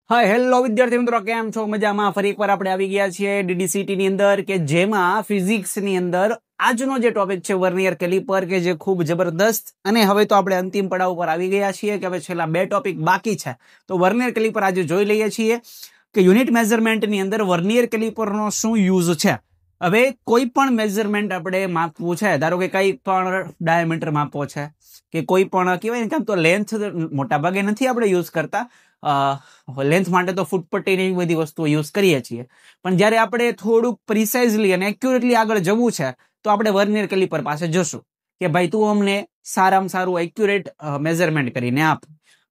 Hi hello વિદ્યાર્થી મિત્રો, કેમ છો? મજામાં? ફરી એકવાર આપણે આવી ગયા છીએ ડીડીસીટી ની અંદર કે જેમાં ફિઝિક્સ ની અંદર આજનો જે ટોપિક છે વર્નિયર કેલિપર, કે જે ખૂબ જબરદસ્ત, અને હવે તો આપણે અંતિમ પડાવ પર આવી ગયા છીએ કે હવે છેલ્લા 2 ટોપિક બાકી છે. તો વર્નિયર કેલિપર આજે જોઈ લઈએ છીએ કે યુનિટ મેઝરમેન્ટ ની અંદર વર્નિયર કેલિપરનો શું યુઝ છે. હવે કોઈ પણ મેઝરમેન્ટ આપણે માપવું છે, ધારો કે કઈ પણ ડાયામીટર માપવો છે કે કોઈ પણ કહેવાય ને, કેમ તો લેન્થ મોટા ભાગે નથી આપણે યુઝ કરતા. લેન્થ માટે તો ફૂટપટ્ટી ને એવી બધી વસ્તુઓ યુઝ કરીએ છીએ, પણ જ્યારે આપણે થોડુંક પ્રિસાઇઝલી અને એક્યુરેટલી આગળ જવું છે તો આપણે વર્નિયર કેલિપર પાસે જશું કે ભાઈ તું અમને સારામાં સારું એક્યુરેટ મેઝરમેન્ટ કરીને આપ.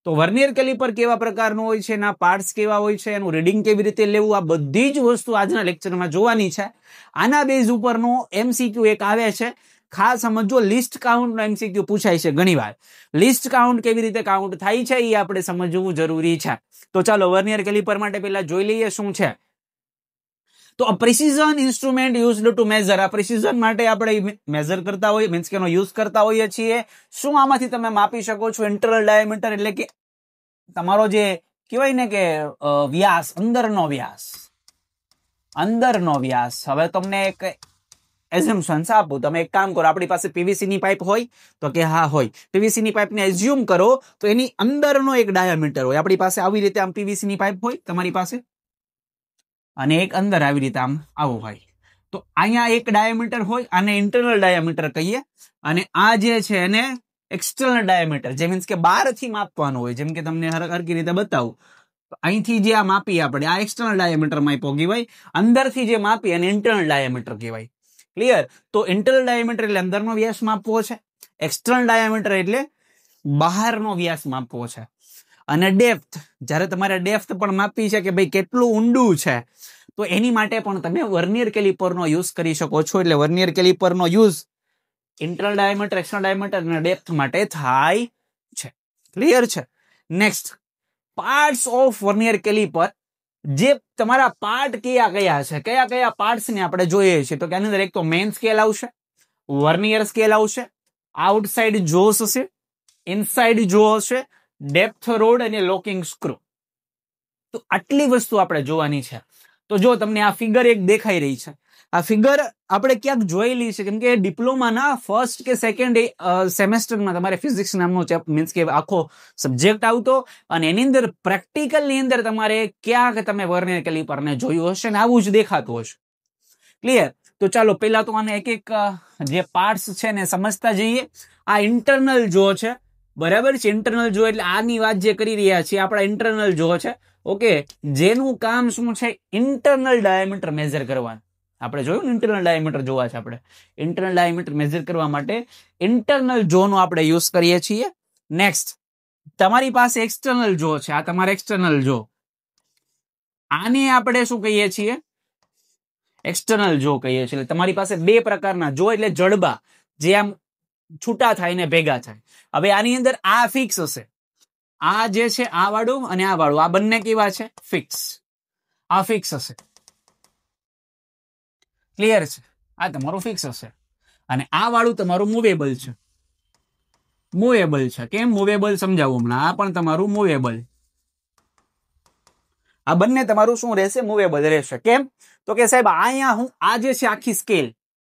તો વર્નિયર કેલિપર કેવા પ્રકારનું હોય છે, એના પાર્ટ્સ કેવા હોય છે, એનું રીડિંગ કેવી રીતે લેવું, આ બધી જ વસ્તુ આજના લેક્ચરમાં જોવાની છે. આના બેઝ ઉપરનો MCQ એક આવે છે, ખાસ સમજો. લિસ્ટ કાઉન્ટ નો MCQ પૂછાય છે ઘણીવાર. લિસ્ટ કાઉન્ટ કેવી રીતે કાઉન્ટ થાય છે એ આપણે સમજવું જરૂરી છે. તો ચાલો વર્નિયર કેલિપર માટે પહેલા જોઈ લઈએ શું છે. તો precision instrument used to measure. આ પ્રિસિઝન માટે આપણે મેઝર કરતા હોઈએ, મીન્સ કે એનો યુઝ કરતા હોઈએ છીએ. શું આમાંથી તમે માપી શકો છો? ઇન્ટરનલ ડાયામીટર એટલે કે તમારો જે કહેવાય ને કે વ્યાસ, અંદરનો વ્યાસ. હવે તમને એક એઝમ્પશન્સ આપું. તમે એક કામ કરો, આપણી પાસે પીવીસી ની પાઇપ હોય તો કે હા હોય. પીવીસી ની પાઇપને એઝ્યુમ કરો તો એની અંદરનો એક ડાયામીટર હોય. આપણી પાસે આવી રીતે આમ પીવીસી ની પાઇપ હોય તમારી પાસે, અને એક અંદર આવી રીતે આમ આવું હોય. તો અહીંયા એક ડાયામીટર હોય, આને ઇન્ટરનલ ડાયામીટર કહીએ, અને આ જે છે એને એક્સટર્નલ ડાયામીટર, જે મીન્સ કે બહારથી માપવાનું હોય. જેમ કે તમને હરકી રીતે બતાવું, અહીંથી જે આ માપીએ આપણે, આ એક્સટર્નલ ડાયામીટર માપ્યો કહેવાય. અંદરથી જે માપીએ અને ઇન્ટરનલ ડાયામીટર કહેવાય. ક્લિયર? તો ઇન્ટરનલ ડાયામીટર એટલે અંદરનો વ્યાસ માપવો છે, એક્સટર્નલ ડાયામીટર એટલે બહારનો વ્યાસ માપવો છે. અને ડેપ્થ, જ્યારે તમારે ડેપ્થ પણ માપવી છે કે ભાઈ કેટલું ઊંડું છે, તો એની માટે પણ તમે વર્નિયર કેલિપરનો યુઝ કરી શકો છો. એટલે વર્નિયર કેલિપરનો use internal diameter, external diameter અને ડેપ્થ માટે થાય છે. ક્લિયર છે? Next, parts of vernier caliper. જે તમારા પાર્ટ કયા કયા પાર્ટ્સ ને આપણે જોઈએ છીએ. તો કે આની અંદર એક તો મેઇન સ્કેલ આવશે, વર્નિયર સ્કેલ આવશે, આઉટસાઇડ જોસ હશે, ઇનસાઇડ જો હશે, ડેપ્થ રોડ અને લોકિંગ સ્ક્રૂ. તો આટલી વસ્તુ આપણે જોવાની છે. તો જો તમને આ ફિગર એક દેખાઈ રહી છે, આ ફિગર આપણે ક્યાંક જોયેલી છે, કેમ કે ડિપ્લોમાના ફર્સ્ટ કે સેકન્ડ સેમેસ્ટરમાં તમારે ફિઝિક્સ નામનો મીન્સ કે આખો સબ્જેક્ટ આવતો, અને એની અંદર પ્રેક્ટિકલની અંદર તમારે ક્યાંક તમે વર્નિયર કેલિપરને જોયું હશે ને આવું જ દેખાતું હશે. ક્લિયર? તો ચાલો પહેલા તો આને એક એક જે પાર્ટ્સ છે ને સમજતા જઈએ. આ ઇન્ટરનલ જો છે, બરાબર છે? ઇન્ટરનલ જો એટલે આની વાત જે કરી રહ્યા છીએ આપણા ઇન્ટરનલ જો છે. ઓકે, જેનું કામ શું છે? ઇન્ટરનલ ડાયામીટર મેઝર કરવાનું. આપણે જોયું ને, ઇન્ટરનલ ડાયામીટર જોવા છે આપણે. ઇન્ટરનલ ડાયામીટર મેઝર કરવા માટે ઇન્ટરનલ જો નો આપણે યુઝ કરીએ છીએ. નેક્સ્ટ, તમારી પાસે એક્સટર્નલ જો છે, આ તમારે એક્સટર્નલ જો, આને આપણે શું કહીએ છીએ? એક્સટર્નલ જો કહીએ છીએ. તમારી પાસે બે પ્રકારના જો એટલે જડબા, જે આમ છૂટા થાય ને ભેગા થાય. હવે આની અંદર આ ફિક્સ હશે, આ જે છે આ વાળું અને આ વાળું, આ બંને કેવા છે? ફિક્સ. આ ફિક્સ હશે. ક્લિયર છે? આ તમારું ફિક્સ હશે, અને આ વાળું તમારું મૂવેબલ છે. કેમ મૂવેબલ સમજાવું હમણાં. આ પણ તમારું મૂવેબલ. આ બંને તમારું શું રહેશે? મૂવેબલ રહેશે. કેમ? તો કે સાહેબ અહીંયા હું આ જે છે આખી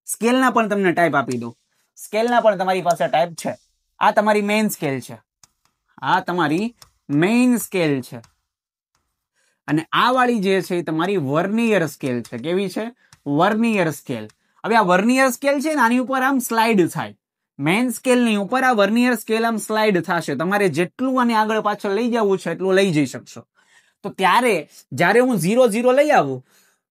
સ્કેલના પણ તમને ટાઈપ આપી દઉં. સ્કેલના પણ તમારી પાસે ટાઈપ છે. આ તમારી મેઇન સ્કેલ છે, આ તમારી મેઇન સ્કેલ છે, અને આ વાળી જે છે એ તમારી વર્નિયર સ્કેલ છે. કેવી છે? Vernier scale. હવે આ વર્નિયર સ્કેલ છે ને, આની ઉપર આમ સ્લાઇડ થાય. મેઇન સ્કેલની ઉપર આ વર્નિયર સ્કેલ આમ સ્લાઇડ થશે. તમારે જેટલું આને આગળ પાછળ લઈ જવું છે એટલું લઈ જઈ શકશો. તો જ્યારે હું 0 0 લઈ આવું,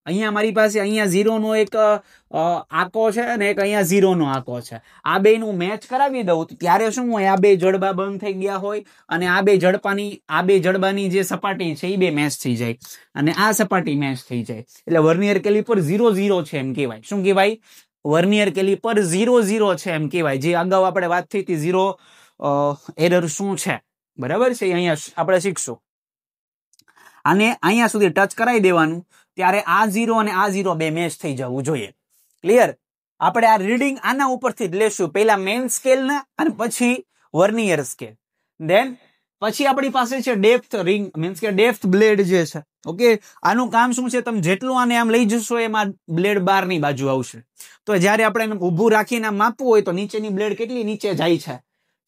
અહીંયા મારી પાસે અહીંયા 0 નો એક આંકો છે અને એક અહીંયા 0 નો આંકો છે, આ બે નું મેચ કરાવી દઉં તો ત્યારે શું હોય? આ બે જડબા બંધ થઈ ગયા હોય, અને આ બે જડબાની જે સપાટી છે એ બે મેચ થઈ જાય, અને આ સપાટી મેચ થઈ જાય. એટલે વર્નિયર કેલિપર 0 0 છે એમ કહેવાય. શું કહેવાય? વર્નિયર કેલિપર 0 0 છે એમ કહેવાય. જે અગાઉ આપણે વાત થઈ હતી 0 એરર શું છે, બરાબર છે? અહીંયા આપણે શીખશું. આને અહીંયા સુધી ટચ કરાવી દેવાનું, ત્યારે આ 0 અને આ 0 બે મેચ થઈ જવું જોઈએ. ક્લિયર? આપણે આ રીડિંગ આના ઉપરથી જ લેશું, પહેલા મેઇન સ્કેલના અને પછી વર્નિયર સ્કેલ. દેન પછી આપણી પાસે છે ડેપ્થ રિંગ, મીન્સ કે ડેપ્થ બ્લેડ જે છે. ઓકે, આનું કામ શું છે? તમે જેટલું આને આમ લઈ જશો એમાં બ્લેડ બહારની બાજુ આવશે. તો જ્યારે આપણે એને ઊભું રાખીને માપવું હોય તો નીચેની બ્લેડ કેટલી નીચે જાય છે,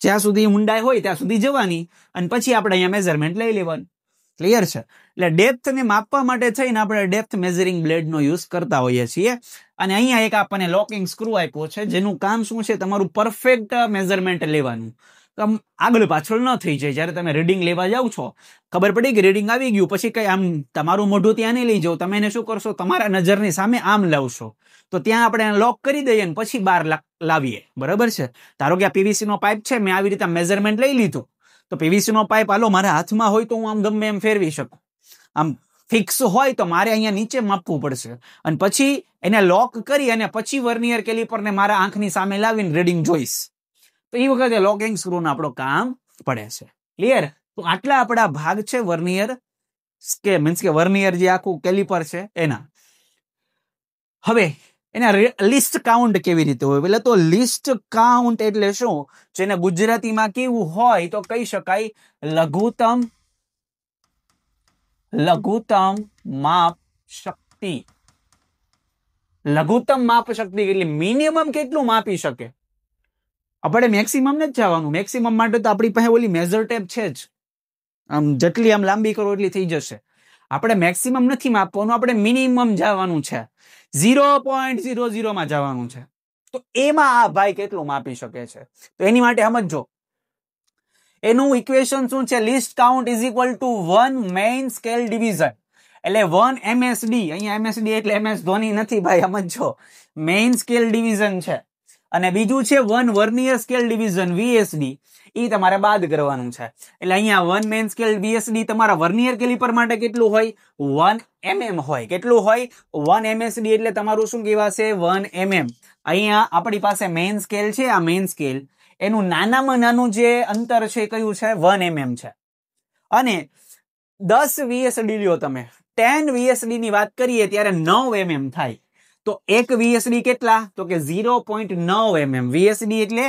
જ્યાં સુધી ઊંડાઈ હોય ત્યાં સુધી જવાની, અને પછી આપણે અહીંયા મેઝરમેન્ટ લઈ લેવાનું. ક્લિયર છે? એટલે ડેપ્થ ને માપવા માટે થઈને આપણે ડેપ્થ મેઝરિંગ બ્લેડ નો યુઝ કરતા હોઈએ છીએ. અને અહીંયા એક આપણને લોકિંગ સ્ક્રૂ આપ્યો છે, જેનું કામ શું છે? તમારું પરફેક્ટ મેઝરમેન્ટ લેવાનું, આગળ પાછળ ન થઈ જાય. જ્યારે તમે રીડિંગ લેવા જાવ છો, ખબર પડી કે રીડિંગ આવી ગયું, પછી કઈ આમ તમારું મોઢું ત્યાં નહીં લઈ જાવ, તમે એને શું કરશો? તમારા નજરની સામે આમ લાવશો. તો ત્યાં આપણે લોક કરી દઈએ ને પછી બહાર લાવીએ. બરાબર છે? ધારો કે આ પીવીસી નો પાઇપ છે, મેં આવી રીતે મેઝરમેન્ટ લઈ લીધું. તો પીવીસી નો પાઇપ હાલો મારા હાથમાં હોય તો હું આમ ગમે એમ ફેરવી શકું. આમ ફિક્સ હોય તો મારે અહીંયા નીચે માપવું પડશે, અને પછી એને લોક કરી અને પછી વર્નિયર કેલિપરને મારા આંખની સામે લાવીને રીડિંગ જોઈશ. તો એ વખતે લોકિંગ સ્ક્રૂ નો આપણો કામ પડે છે. ક્લિયર? તો આટલા આપણા ભાગ છે વર્નિયર કે મીન્સ કે વર્નિયર જે આખું કેલિપર છે એના. હવે એના લિસ્ટ કાઉન્ટ કેવી રીતે હોય? એટલે તો લિસ્ટ કાઉન્ટ એટલે શું? જેને ગુજરાતીમાં કેવું હોય તો કહી શકાય લઘુત્તમ માપ શક્તિ. લઘુત્તમ માપ શક્તિ એટલે મિનિમમ કેટલું માપી શકે. આપણે મેક્સિમમ નથી જવાનું. મેક્સિમમ માટે તો આપણી પાસે ઓલી મેઝર ટેપ છે જ, આમ જેટલી આમ લાંબી કરો એટલી થઈ જશે. આપણે મેક્સિમમ નથી માપવાનું, આપણે મિનિમમ જવાનું છે, 0.00 માં જવાનું છે. તો એમાં આ ભાઈ કેટલું માપી શકે છે? તો એની માટે સમજો, એનું ઇક્વેશન શું છે? List count is equal to 1 main scale division. એટલે 1 MSD, અહીંયા MSD એટલે MS ધોની નથી ભાઈ, સમજો, મેઇન સ્કેલ ડિવિઝન છે. અને બીજું છે 1 વર્નિયર સ્કેલ ડિવિઝન VSD, એ તમારે બાદ કરવાનું છે. એટલે અહીંયા 1 મેઇન સ્કેલ VSD તમારા વર્નિયર કેલિપર માટે કેટલું હોય? 1 mm હોય. કેટલું હોય? 1 MSD એટલે તમારું શું કહેવાશે? 1 mm. અહીંયા આપણી પાસે મેઇન સ્કેલ છે, આ મેઇન સ્કેલ એનું નાનામાં નાનું જે અંતર છે કયું છે? 1 mm છે. અને 10 VSD લ્યો તમે, 10 VSD ની વાત કરીએ ત્યારે 9 mm થાય. તો એક VSD કેટલા? તો કે 0.9 mm. VSD એટલે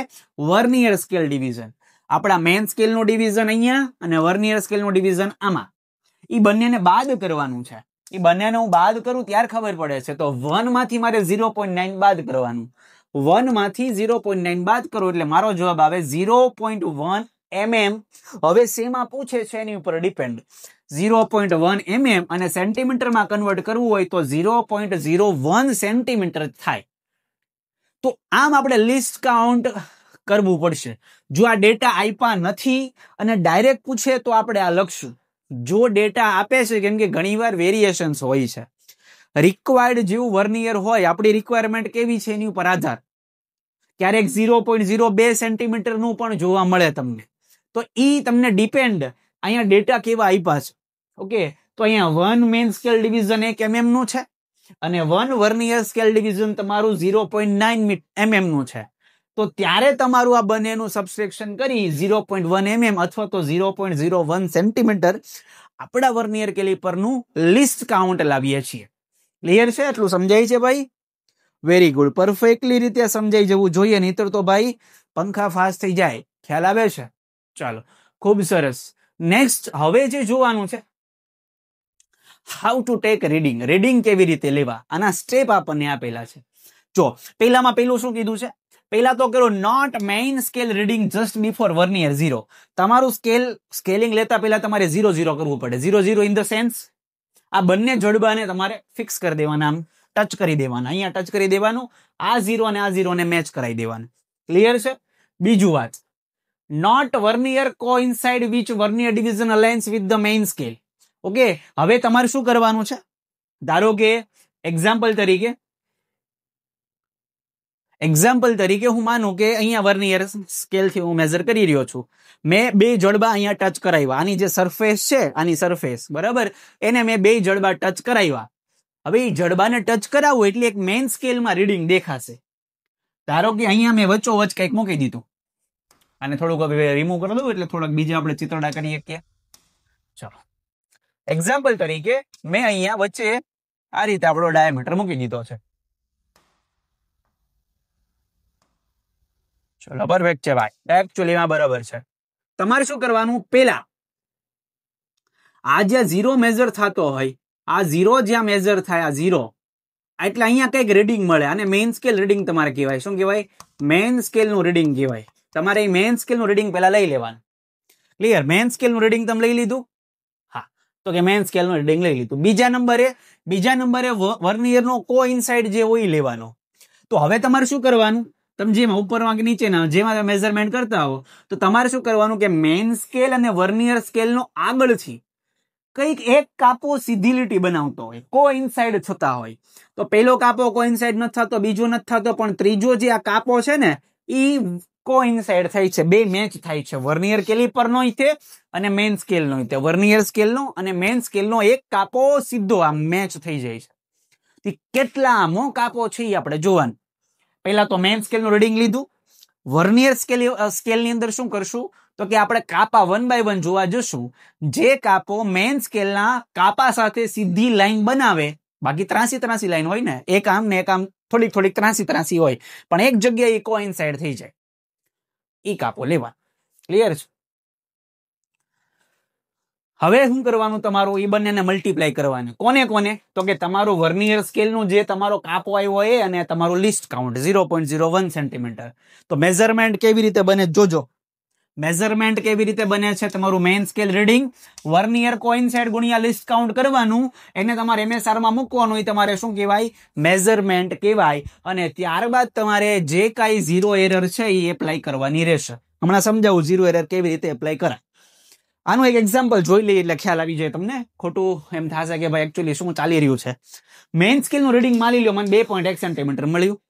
વર્નિયર સ્કેલ ડિવિઝન. આપણા મેઇન સ્કેલ નું ડિવિઝન અહીંયા અને વર્નિયર સ્કેલ નું ડિવિઝન આમાં. એ બંનેને બાદ કરવાનું છે. એ બંનેને હું બાદ કરું ત્યારે ખબર પડે છે. તો 1 માંથી મારે 0.9 બાદ કરવાનું. 1 માંથી 0.9 બાદ કરો એટલે મારો જવાબ આવે 0.1 mm. હવે શેમાં પૂછે છે એની ઉપર ડિપેન્ડ. 0.1 mm અને સેન્ટીમીટરમાં કન્વર્ટ કરવું હોય તો 0.01 સેન્ટીમીટર થાય. તો આમ આપણે લિસ્ટ કાઉન્ટ કરવું પડશે. જો આ ડેટા આપ્યા નથી અને ડાયરેક્ટ પૂછે તો આપણે આ લખશું. જો ડેટા આપે છે, કેમ કે ઘણીવાર વેરિએશન્સ હોય છે, રિક્વાયર્ડ જેવું વર્નિયર હોય, આપણી રિક્વાયરમેન્ટ કેવી છે એની ઉપર આધાર. ક્યારેક 0.02 સેન્ટીમીટર નું પણ જોવા મળે તમને. તો ઈ તમને ડિપેન્ડ અહીંયા ડેટા કેવા આપ્યા છે. ઓકે, તો અહીંયા 1 મેઇન સ્કેલ ડિવિઝન 1 mm નું છે અને 1 વર્નિયર સ્કેલ ડિવિઝન તમારું 0.9 mm નું છે. તો ત્યારે તમારું આ બંનેનું સબસ્ટ્રેક્શન કરી 0.1 mm અથવા તો 0.01 સેન્ટીમીટર આપણા વર્નિયર કેલિપરનું લિસ્ટ કાઉન્ટ લાવીએ છીએ. ક્લિયર છે? એટલું સમજાય છે ભાઈ? Very good. પરફેક્ટલી રીતે સમજાઈ જવું જોઈએ, નહીતર તો ભાઈ પંખા ફાસ્ટ થઈ જાય. ખ્યાલ આવે છે? ચાલો, ખૂબ સરસ. નેક્સ્ટ હવે જે જોવાનું છે, how to take reading. Reading કેવી રીતે લેવા, આના સ્ટેપ આપણને આપેલા છે. જો પહેલામાં પહેલું શું કીધું છે? પહેલા તો કરો note main scale reading just before vernier 0. તમારું સ્કેલિંગ લેતા પહેલા તમારે 0 કરવું પડે. 0 ઇન ધ સેન્સ આ બંને જડબાને તમારે ફિક્સ કરી દેવાના, આમ ટચ કરી દેવાના. અહીંયા ટચ કરી દેવાનું, આ 0 અને આ 0 ને મેચ કરાવી દેવાનું. ક્લિયર છે? બીજું વાત, note vernier coincide which vernier division aligns with the main scale. Okay, હવે તમારે શું કરવાનું છે? ધારો કે એક્ઝામ્પલ તરીકે હું માનું કે અહીંયા વર્નિયર સ્કેલ થી હું મેઝર કરી રહ્યો છું. મેં બે જડબા અહીંયા ટચ કરાવ્યા. આની જે સરફેસ છે, આની સરફેસ, બરાબર, એને મેં બે જડબા ટચ કરાવ્યા. હવે એ જડબાને ટચ કરાવવું એટલે એક મેઇન સ્કેલમાં રીડિંગ દેખાશે. ધારો કે અહીંયા મેં વચ્ચોવચ કંઈક મૂકી દીધું, અને થોડુંક હવે રિમૂવ કરી દઉં એટલે થોડાક બીજા આપણે ચિત્રડા કરીએ કે. ચલો, એક્ઝામ્પલ તરીકે મેં અહીંયા વચ્ચે આ રીતે આપણો ડાયામીટર મૂકી દીધો છે. ચલો, પરફેક્ટ છે ભાઈ, એકચ્યુઅલીમાં બરાબર છે. તમારે શું કરવાનું? પેલા આ જ્યાં ઝીરો મેજર થતો હોય, આ ઝીરો જ્યાં મેજર થાય, આ ઝીરો, એટલે અહીંયા કંઈક રીડિંગ મળે અને મેઇન સ્કેલ રીડિંગ તમારે કહેવાય. શું કહેવાય? મેઇન સ્કેલનું રીડિંગ કહેવાય. તમારે એ મેઇન સ્કેલનું રીડિંગ પહેલા લઈ લેવાનું. ક્લિયર? મેઇન સ્કેલનું રીડિંગ તમે લઈ લીધું? હા, તો કે મેઇન સ્કેલનું રીડિંગ લઈ લીધું. બીજા નંબરે વર્નિયરનો કોઇન્સાઇડ જે હોય લેવાનો. તો હવે તમારે શું કરવાનું? તમે જેમાં ઉપર વાંક નીચેના જેમાં મેઝરમેન્ટ કરતા હો, તો તમારે શું કરવાનું કે મેઇન સ્કેલ અને વર્નિયર સ્કેલનો આગળથી કંઈક એક કાપો સીધી લીટી બનાવતો હોય, કોઇન્સાઇડ થતા હોય. તો પહેલો કાપો કોઇન્સાઇડ નથી થતો, બીજો નથી થતો, પણ ત્રીજો જે આ કાપો છે ને એ કોઇન્સાઇડ થાય છે, બે મેચ થાય છે. વર્નિયર કેલિપરનો તે અને મેઇન સ્કેલનો તે. વર્નિયર સ્કેલનો અને મેઇન સ્કેલનો એક કાપો સીધો આમ મેચ થઈ જાય છે. કેટલામો કાપો છે એ આપણે જોવાનું. પહેલા તો મેઇન સ્કેલનું રીડિંગ લીધું. વર્નિયર સ્કેલની અંદર શું કરશું? તો કે આપણે કાપા 1 by 1 જોવા જશું. જે કાપો મેઇન સ્કેલના કાપા સાથે સીધી લાઈન બનાવે, બાકી ત્રાસી લાઈન હોય ને, એક આમ ને એક આમ થોડીક ત્રાસી હોય, પણ એક જગ્યાએ કોઇન્સાઇડ થઈ જાય, ઈ કાપો લેવા. ક્લિયર છે? હવે શું કરવાનું? તમારું એ બંનેને મલ્ટીપ્લાય કરવાનું. કોને? તો કે તમારું વર્નિયર સ્કેલનું જે તમારો કાપો આવ્યો એ અને તમારું લિસ્ટ કાઉન્ટ 0.01 સેન્ટીમીટર. તો મેઝરમેન્ટ કેવી રીતે બને જોજો. મેઝરમેન્ટ કેવી રીતે બને છે? તમારું મેઇન સ્કેલ રીડિંગ વર્નિયર કોઇન્સાઇડ ગુણ્યા લિસ્ટ કાઉન્ટ કરવાનું, એને તમારે MSR માં મૂકવાનું. એ તમારે શું કહેવાય? મેઝરમેન્ટ કહેવાય. અને ત્યારબાદ તમારે જે કાંઈ ઝીરો એરર છે એ એપ્લાય કરવાની રહેશે. હમણાં સમજાવું ઝીરો એરર કેવી રીતે એપ્લાય કરાય. આનું એક એક્ઝામ્પલ જોઈ લઈએ એટલે ખ્યાલ આવી જાય તમને. ખોટું એમ થશે કે ભાઈ એકચ્યુઅલી શું ચાલી રહ્યું છે. મેઇન સ્કેલનું રીડિંગ માની લો મને 2.1 સેન્ટીમીટર મળ્યું.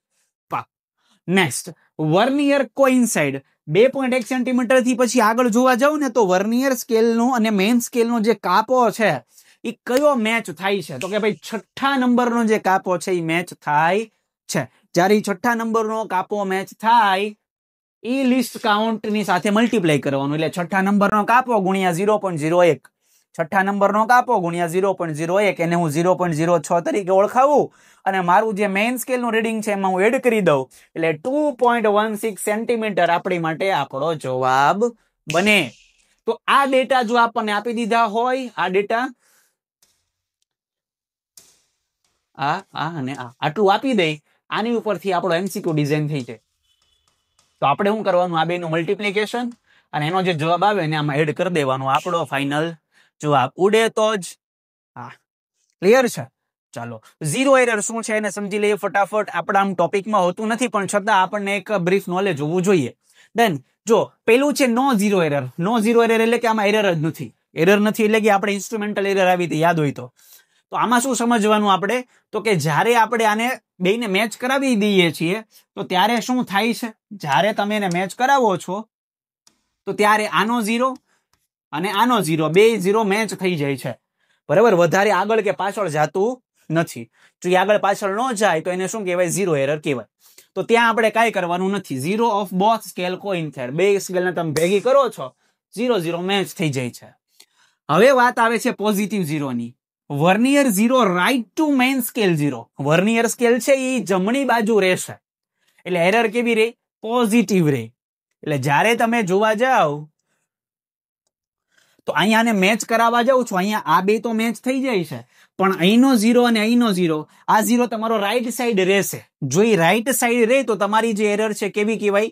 નેક્સ્ટ વર્નિયર કોઇન્સાઇડ 2.1 સેન્ટીમીટર થી પછી આગળ જોવા જાવ ને, તો વર્નિયર સ્કેલનો અને મેઇન સ્કેલનો જે કાપો છે એ કયો મેચ થાય છે? તો કે ભાઈ 6થા નંબરનો જે કાપો છે એ મેચ થાય છે. જ્યારે 6થા નંબરનો કાપો મેચ થાય એ લિસ્ટ કાઉન્ટ ની સાથે મલ્ટીપ્લાય કરવાનું. એટલે 6થા નંબરનો કાપો ગુણ્યા 0.01, 6થા નંબરનો કાપો ગુણ્યા 0.01, એને હું 0.06 તરીકે ઓળખાવું અને મારું જે મેઇન સ્કેલનું રીડિંગ છે એમાં હું એડ કરી દઉં એટલે 2.16 સેન્ટીમીટર આપણી માટે આપણો જવાબ બને. તો આ ડેટા જો આપણને આપી દીધા હોય, આ ડેટા અને આટલું આપી દે, આની ઉપરથી આપણો MCQ ડિઝાઇન થઈ જાય. તો આપણે શું કરવાનું? આ બેનું મલ્ટીપ્લિકેશન અને એનો જે જવાબ આવે ને આમાં એડ કરી દેવાનો. આપણો ફાઇનલ જવાબ ઉડે તો જ. હા, ક્લિયર છે? ચાલો, ઝીરો એરર શું છે એને સમજી લઈએ ફટાફટ. આપણા આમ ટોપિકમાં હોતું નથી, પણ છતાં આપણને એક બ્રીફ નોલેજ હોવું જોઈએ. દેન જો પેલું છે નો ઝીરો એરર. નો ઝીરો એરર એટલે કે આમાં એરર જ નથી. એરર નથી એટલે કે આપણે ઇન્સ્ટ્રુમેન્ટલ એરર આવી હતી, યાદ હોય તો. તો આમાં શું સમજવાનું આપણે? તો કે જ્યારે આપણે આને બેયને મેચ કરાવી દઈએ છીએ તો ત્યારે શું થાય છે? જ્યારે તમે એને મેચ કરાવો છો તો ત્યારે આનો ઝીરો અને આનો ઝીરો, બે ઝીરો મેચ થઈ જાય છે. બરાબર? વધારે આગળ કે પાછળ જાતું નથી. જો એ આગળ પાછળ ન જાય તો એને શું કહેવાય? ઝીરો એરર કહેવાય. તો ત્યાં આપણે કાંઈ કરવાનું નથી. ઝીરો ઓફ બોથ સ્કેલ કોઇન્સાઇડ, બે સ્કેલને તમે ભેગી કરો છો, 0 મેચ થઈ જાય છે. હવે વાત આવે છે પોઝિટિવ ઝીરોની. Vernier zero right to main scale zero. Vernier scale છે એ જમણી બાજુ રહેશે એટલે એરર કેવી રહે? પોઝિટિવ રહે. એટલે જ્યારે તમે જોવા જાઓ તો અહીંયા મેચ કરાવવા જાઉં છું, અહીંયા આ બે તો મેચ થઈ જાય છે, પણ અહીંનો ઝીરો અને અહીંનો ઝીરો, આ ઝીરો તમારો રાઈટ સાઈડ રહેશે. જો એ રાઈટ સાઈડ રહે તો તમારી જે એરર છે કેવી કહેવાય?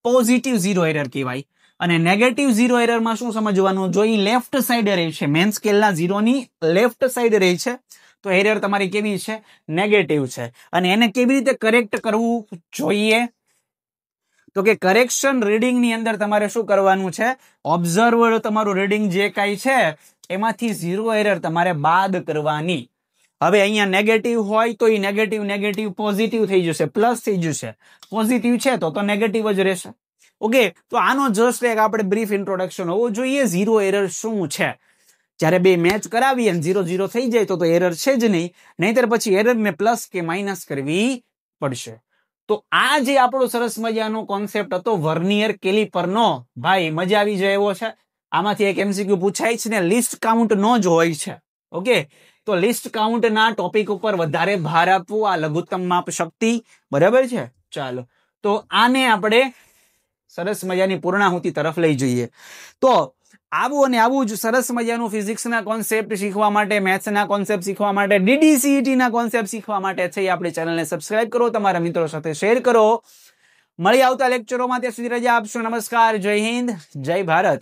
પોઝિટિવ ઝીરો એરર કહેવાય. અને નેગેટિવ ઝીરો એરરમાં શું સમજવાનું? જો એ લેફ્ટ સાઈડ રહે છે, મેન સ્કેલના ઝીરોની લેફ્ટ સાઈડ રહે છે, તો એરર તમારી કેવી છે? નેગેટિવ છે. અને એને કેવી રીતે કરેક્ટ કરવું જોઈએ? તો કે કરેક્શન રીડિંગ ની અંદર તમારે શું કરવાનું છે? ઓબ્ઝર્વડ તમારું રીડિંગ જે કાંઈ છે એમાંથી ઝીરો એરર તમારે બાદ કરવાની. હવે અહીંયા નેગેટિવ હોય તો એ નેગેટિવ પોઝિટિવ થઈ જશે, પ્લસ થઈ જશે. પોઝિટિવ છે તો નેગેટિવ જ રહેશે. ઓકે, તો આનો જસ્ટ એક આપણે બ્રીફ ઇન્ટ્રોડક્શન હોવું જોઈએ. ઝીરો એરર શું છે? જ્યારે બે મેચ કરાવી અને 0 થઈ જાય તો એરર છે જ નહીં, નહીતર પછી એરરને પ્લસ કે માઇનસ કરવી પડશે. તો આ જે આપણો સરસ મજાનો કોન્સેપ્ટ હતો વર્નિયર કેલિપરનો, ભાઈ મજા આવી જાય એવો છે. આમાંથી એક MCQ પૂછાય છે ને, લિસ્ટ કાઉન્ટ નો જ હોય છે. ઓકે, તો લિસ્ટ કાઉન્ટ ના ટોપિક ઉપર વધારે ભાર આપવું, આ લઘુત્તમ માપ શક્તિ. બરાબર છે? ચાલો, તો આને આપણે સરસ મજાની પૂર્ણાહુતિ તરફ લઈ જઈએ. તો આવું અને આવું જ સરસ મજાનું ફિઝિક્સના કોન્સેપ્ટ શીખવા માટે, મેથ્સના કોન્સેપ્ટ શીખવા માટે, DDCET ના કોન્સેપ્ટ શીખવા માટે છે આપણી ચેનલને સબસ્ક્રાઇબ કરો, તમારા મિત્રો સાથે શેર કરો. મળી આવતા લેક્ચરોમાં, ત્યાં સુધી રજા આપશો. નમસ્કાર, જય હિન્દ, જય ભારત.